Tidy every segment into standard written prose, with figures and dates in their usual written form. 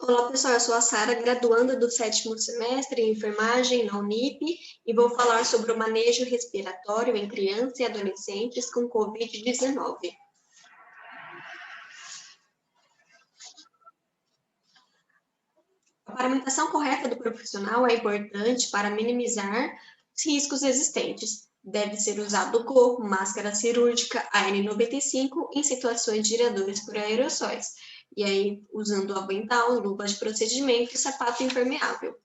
Olá, pessoal, eu sou a Sara, graduanda do 7º semestre em enfermagem na Unip, e vou falar sobre o manejo respiratório em crianças e adolescentes com Covid-19. A paramentação correta do profissional é importante para minimizar os riscos existentes. Deve ser usado gorro, máscara cirúrgica, a N95 em situações de geradores por aerossóis. E aí, usando avental, luva de procedimento e sapato impermeável.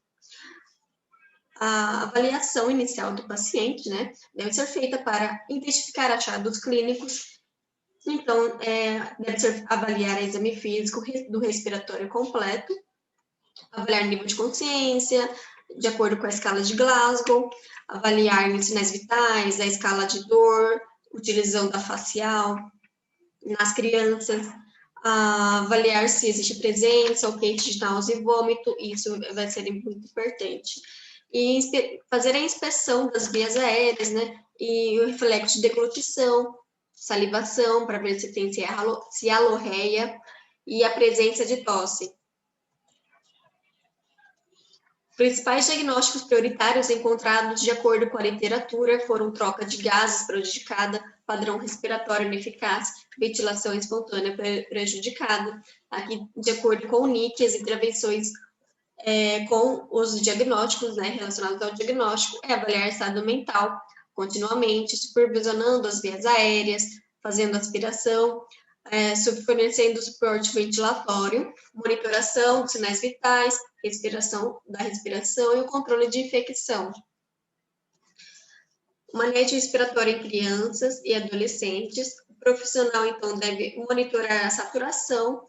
A avaliação inicial do paciente, né, deve ser feita para identificar achados clínicos. Então, deve ser avaliar exame físico do respiratório completo, avaliar nível de consciência, de acordo com a escala de Glasgow, avaliar sinais vitais, a escala de dor, utilizando a facial nas crianças, avaliar se existe presença ou queixa de náusea e vômito, isso vai ser muito importante. E fazer a inspeção das vias aéreas, né, e o reflexo de deglutição, salivação, para ver se tem cialorreia e a presença de tosse. Principais diagnósticos prioritários encontrados de acordo com a literatura foram troca de gases prejudicada, padrão respiratório ineficaz, ventilação espontânea prejudicada. Aqui, de acordo com o NIC, as intervenções com os diagnósticos, né, relacionados ao diagnóstico, é avaliar estado mental continuamente, supervisionando as vias aéreas, fazendo aspiração, fornecendo suporte ventilatório, monitoração dos sinais vitais, da respiração e o controle de infecção. O manejo respiratório em crianças e adolescentes. O profissional, então, deve monitorar a saturação,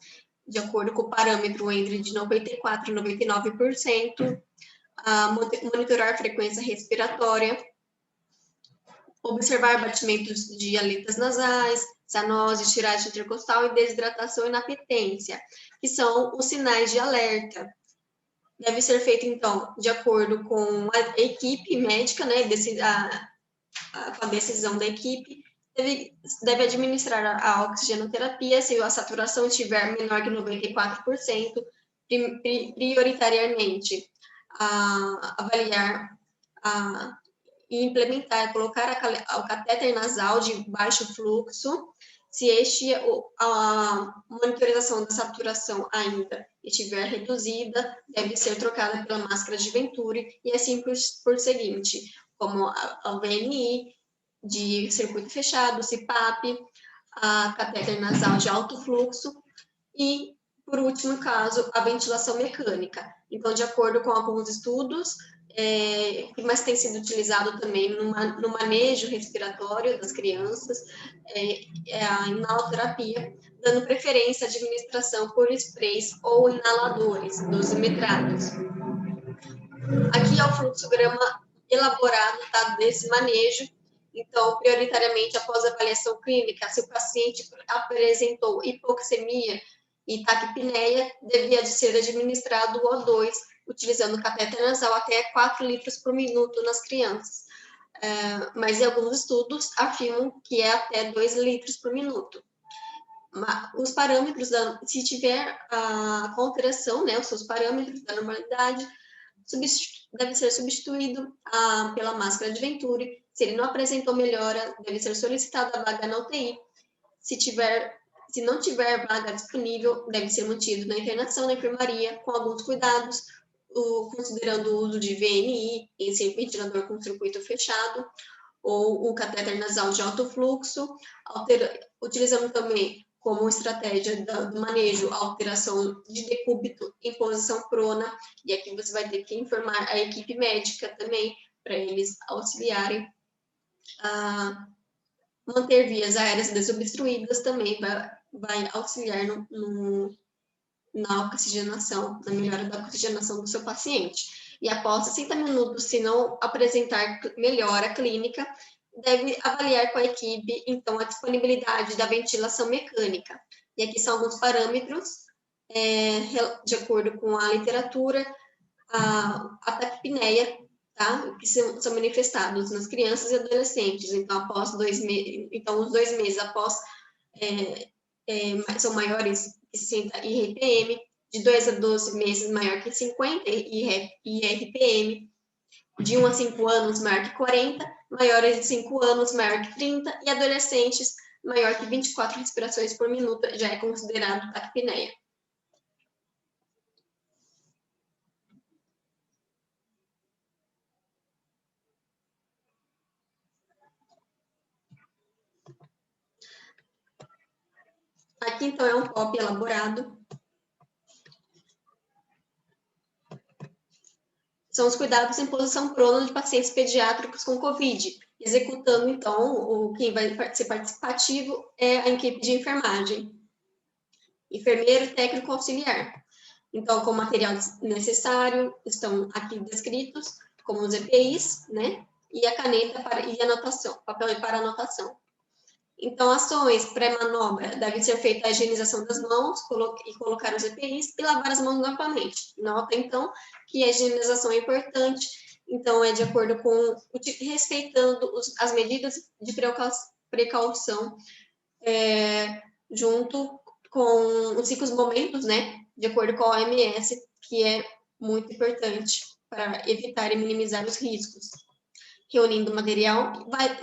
de acordo com o parâmetro entre de 94% e 99%, monitorar a frequência respiratória, observar batimentos de aletas nasais, cianose, tiragem intercostal e desidratação e inapetência, que são os sinais de alerta. Deve ser feito, então, de acordo com a equipe médica, né, com a decisão da equipe, deve administrar a oxigenoterapia se a saturação estiver menor que 94%, prioritariamente avaliar e implementar, colocar o catéter nasal de baixo fluxo, se a monitorização da saturação ainda estiver reduzida, deve ser trocada pela máscara de Venturi, e assim por seguinte, como a VNI, de circuito fechado, CPAP, a catéter nasal de alto fluxo e, por último caso, a ventilação mecânica. Então, de acordo com alguns estudos, mas tem sido utilizado também no manejo respiratório das crianças, a inhaloterapia, dando preferência à administração por sprays ou inaladores dosimetrados. Aqui é o fluxograma elaborado, tá, desse manejo. Então, prioritariamente, após a avaliação clínica, se o paciente apresentou hipoxemia e taquipneia, devia ser administrado o O2, utilizando catéter nasal até 4 litros por minuto nas crianças. Mas alguns estudos afirmam que é até 2 litros por minuto. Os parâmetros, se tiver a alteração, né, os seus parâmetros da normalidade, deve ser substituído pela máscara de Venturi. Se ele não apresentou melhora, deve ser solicitada a vaga na UTI. Se não tiver vaga disponível, deve ser mantido na internação na enfermaria, com alguns cuidados, considerando o uso de VNI, esse ventilador com circuito fechado, ou o catéter nasal de alto fluxo, utilizando também como estratégia do manejo a alteração de decúbito em posição prona, e aqui você vai ter que informar a equipe médica também, para eles auxiliarem a manter vias aéreas desobstruídas, também vai auxiliar na oxigenação, na melhora da oxigenação do seu paciente. E após 60 minutos, se não apresentar melhora clínica, deve avaliar com a equipe, então, a disponibilidade da ventilação mecânica. E aqui são alguns parâmetros, de acordo com a literatura, a taquipneia, tá? Que são manifestados nas crianças e adolescentes. Então, após 2 meses, os 2 meses após, são maiores que 60 RPM, de 2 a 12 meses maior que 50 IRPM, de 1 a 5 anos maior que 40, maiores de 5 anos maior que 30 e adolescentes maior que 24 respirações por minuto já é considerado taquipneia. Aqui, então, é um POP elaborado. São os cuidados em posição prona de pacientes pediátricos com COVID. Executando, então, quem vai ser participativo é a equipe de enfermagem. Enfermeiro, técnico auxiliar. Então, com o material necessário, estão aqui descritos, como os EPIs, né? E a caneta e anotação, papel para anotação. Então, ações pré-manobra devem ser feitas a higienização das mãos e colocar os EPIs e lavar as mãos novamente. Nota, então, que a higienização é importante, então é de acordo com, respeitando as medidas de precaução, junto com os 5 momentos, né, de acordo com a OMS, que é muito importante para evitar e minimizar os riscos. Reunindo o material, vai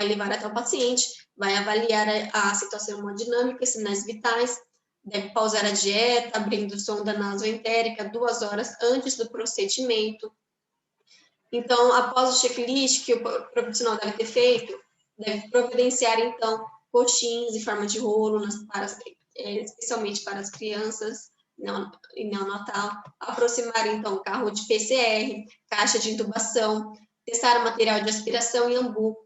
levar até o paciente, vai avaliar a situação hemodinâmica, sinais vitais, deve pausar a dieta, abrindo sonda nasoentérica 2 horas antes do procedimento. Então, após o checklist que o profissional deve ter feito, deve providenciar, então, coxins em forma de rolo, especialmente para as crianças em neonatal, aproximar, então, carro de PCR, caixa de intubação, testar o material de aspiração e ambu,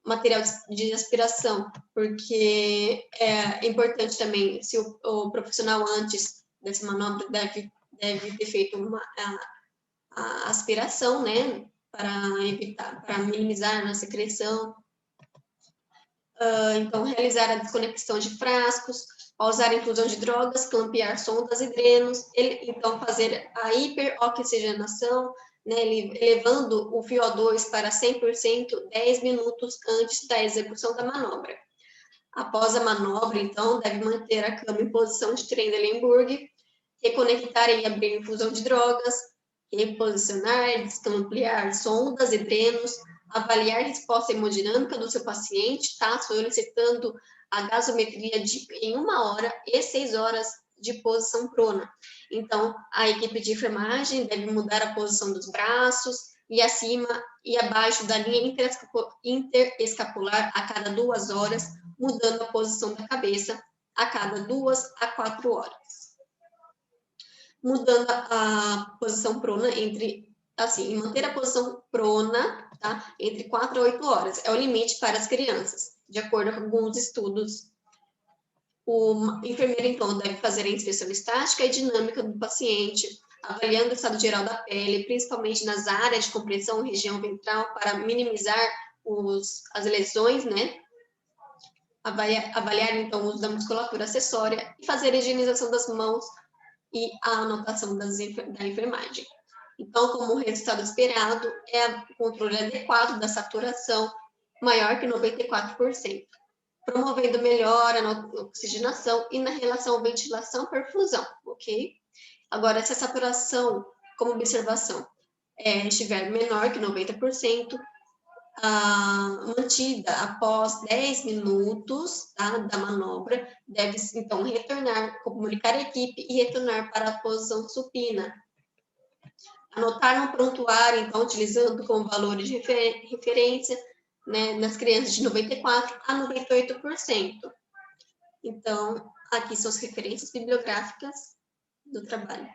material de aspiração, porque é importante também, se o profissional antes dessa manobra deve ter feito a aspiração, né, para minimizar a secreção. Então, realizar a desconexão de frascos, pausar a inclusão de drogas, clampear sondas e drenos, então fazer a hiperoxigenação, né, elevando o FiO2 para 100% 10 minutos antes da execução da manobra. Após a manobra, então, deve manter a cama em posição de Trendelenburg, reconectar e abrir infusão de drogas, reposicionar, descampliar sondas e drenos, avaliar a resposta hemodinâmica do seu paciente, tá? Solicitando a gasometria em 1 hora e 6 horas de posição prona. Então, a equipe de enfermagem deve mudar a posição dos braços e acima e abaixo da linha interescapular a cada 2 horas, mudando a posição da cabeça a cada 2 a 4 horas. Mudando a posição prona manter a posição prona, tá? Entre 4 a 8 horas. É o limite para as crianças, de acordo com alguns estudos. O enfermeiro, então, deve fazer a inspeção estática e dinâmica do paciente, avaliando o estado geral da pele, principalmente nas áreas de compressão, região ventral, para minimizar as lesões, né? Avaliar, então, o uso da musculatura acessória e fazer a higienização das mãos e a anotação da enfermagem. Então, como resultado esperado, é o controle adequado da saturação, maior que 94%, promovendo melhora na oxigenação e na relação ventilação-perfusão, ok? Agora, se a saturação, como observação, estiver menor que 90%, mantida após 10 minutos, tá, da manobra, deve, então, comunicar a equipe e retornar para a posição supina. Anotar no prontuário, então, utilizando como valores de referência, né, nas crianças de 94% a 98%. Então, aqui são as referências bibliográficas do trabalho.